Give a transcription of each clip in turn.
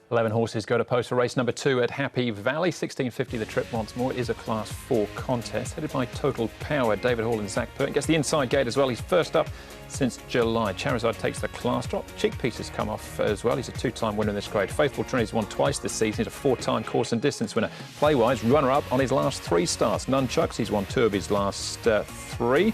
11 horses go to post for race number 2 at Happy Valley. 1650 the trip once more. It is a Class 4 contest headed by Total Power. David Hall and Zach Burton gets the inside gate as well. He's first up since July. Charizard takes the class drop. Cheek Pieces come off as well. He's a 2-time winner in this grade. Faithful Trinity's won twice this season. He's a 4-time course and distance winner. Playwise, runner-up on his last 3 starts. Nunchucks, he's won 2 of his last 3.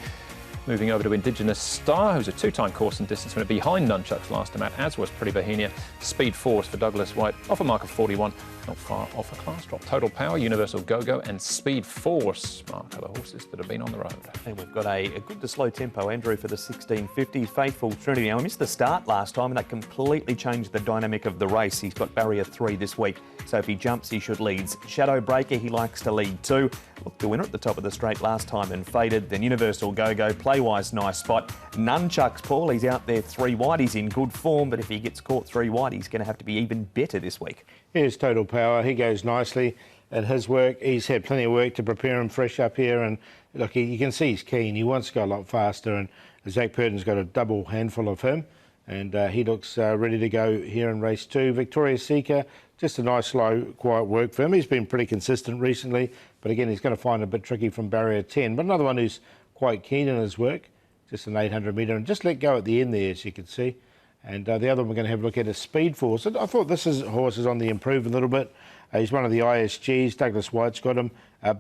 Moving over to Indigenous Star, who's a 2-time course and distance winner behind Nunchucks last time out, as was Pretty Bohemia. Speed Force for Douglas White, off a mark of 41, not far off a class drop. Total Power, Universal Go-Go and Speed Force are the horses that have been on the road. And we've got a good to slow tempo, Andrew, for the 1650. Faithful Trinity. Now, he missed the start last time and that completely changed the dynamic of the race. He's got barrier 3 this week, so if he jumps, he should lead. Shadow Breaker, he likes to lead too. Looked the winner at the top of the straight last time and faded. Then Universal Go-Go, Playwise, nice spot. Nunchucks, Paul, he's out there 3 wide. He's in good form, but if he gets caught 3 wide, he's going to have to be even better this week. Here's Total Power. He goes nicely at his work. He's had plenty of work to prepare him fresh up here. And look, you can see he's keen. He wants to go a lot faster. And Zach Burton's got a double handful of him. And he looks ready to go here in race 2. Victoria Seeker, just a nice, slow, quiet work for him. He's been pretty consistent recently. But again, he's going to find it a bit tricky from barrier 10. But another one who's quite keen in his work. Just an 800 metre. And just let go at the end there, as you can see. And the other one we're going to have a look at is Speed Force. I thought this horse is on the improve a little bit. He's one of the ISGs. Douglas White's got him.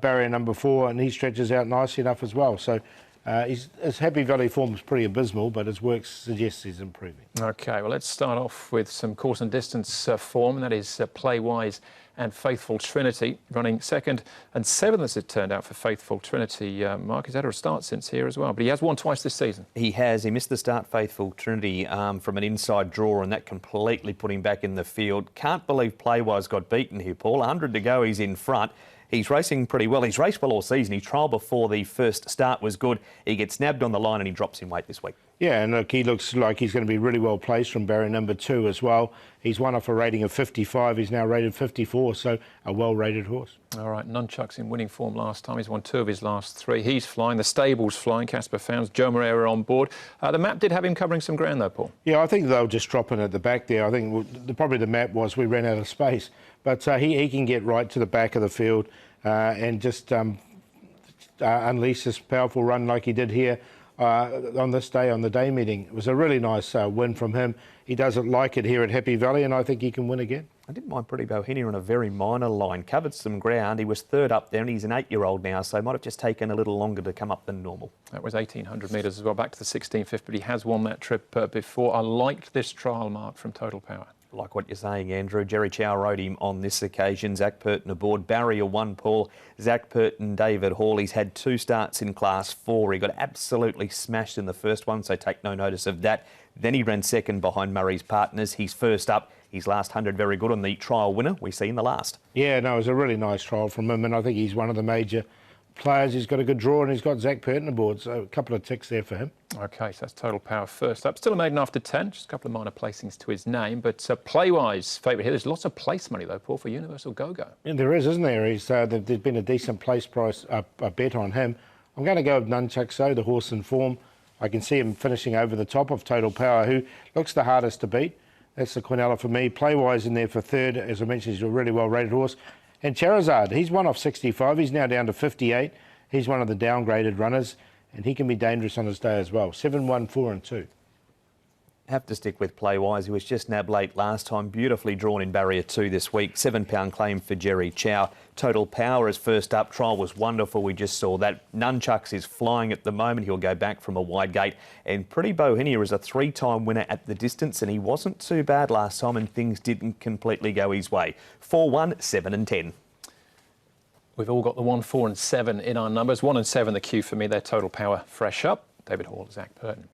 Barrier number 4, and he stretches out nicely enough as well. So his Happy Valley form is pretty abysmal, but his work suggests he's improving. OK, well, let's start off with some course and distance form, and that is Playwise and Faithful Trinity, running 2nd and 7th as it turned out for Faithful Trinity. Mark, he's had a start since here as well, but he has won twice this season. He has. He missed the start, Faithful Trinity, from an inside draw, and that completely put him back in the field. Can't believe Playwise got beaten here, Paul. 100 to go, he's in front. He's racing pretty well. He's raced well all season. His trial before the first start was good. He gets nabbed on the line and he drops in weight this week. Yeah, and look, he looks like he's going to be really well placed from barrier number 2 as well. He's won off a rating of 55. He's now rated 54, so a well-rated horse. All right, Nunchucks in winning form last time. He's won 2 of his last 3. He's flying. The stable's flying. Casper Founds, Joe Moreira on board. The map did have him covering some ground, though, Paul. Yeah, I think they'll just drop in at the back there. I think probably the map was we ran out of space. But he can get right to the back of the field and just unleash this powerful run like he did here on this day, on the day meeting. It was a really nice win from him. He doesn't like it here at Happy Valley, and I think he can win again. I didn't mind Pretty Bohemia on a very minor line. Covered some ground. He was 3rd up there, and he's an 8-year-old now, so might have just taken a little longer to come up than normal. That was 1,800 metres as well, back to the 1650, but he has won that trip before. I liked this trial, Mark, from Total Power. Like what you're saying, Andrew. Jerry Chow rode him on this occasion. Zach Burton aboard. Barrier 1, Paul. Zach Burton, David Hall. He's had 2 starts in Class 4. He got absolutely smashed in the first one, so take no notice of that. Then he ran 2nd behind Murray's partners. He's first up. His last 100 very good on the trial winner we see in the last. Yeah, no, it was a really nice trial from him, and I think he's one of the major players. He's got a good draw, and he's got Zach Burton aboard, so a couple of ticks there for him. OK, so that's Total Power first up. Still a maiden after 10, just a couple of minor placings to his name, but Playwise favourite here. There's lots of place money, though, Paul, for Universal Go-Go. Yeah, there is, isn't there? There's been a decent place price a bet on him. I'm going to go with Nunchucks, though, the horse in form. I can see him finishing over the top of Total Power, who looks the hardest to beat. That's the Quinella for me. Playwise in there for 3rd. As I mentioned, he's a really well-rated horse. And Charizard, he's won off 65. He's now down to 58. He's one of the downgraded runners, and he can be dangerous on his day as well. 7, 1, 4 and 2. Have to stick with Playwise. He was just nabbed late last time. Beautifully drawn in barrier 2 this week. £7 claim for Jerry Chow. Total Power is first up. Trial was wonderful. We just saw that. Nunchucks is flying at the moment. He'll go back from a wide gate. And Pretty Bohemia is a 3-time winner at the distance, and he wasn't too bad last time, and things didn't completely go his way. 4, 1, 7 and 10. We've all got the 1, 4 and 7 in our numbers. 1 and 7 the cue for me. They're Total Power fresh up. David Hall, Zach Burton.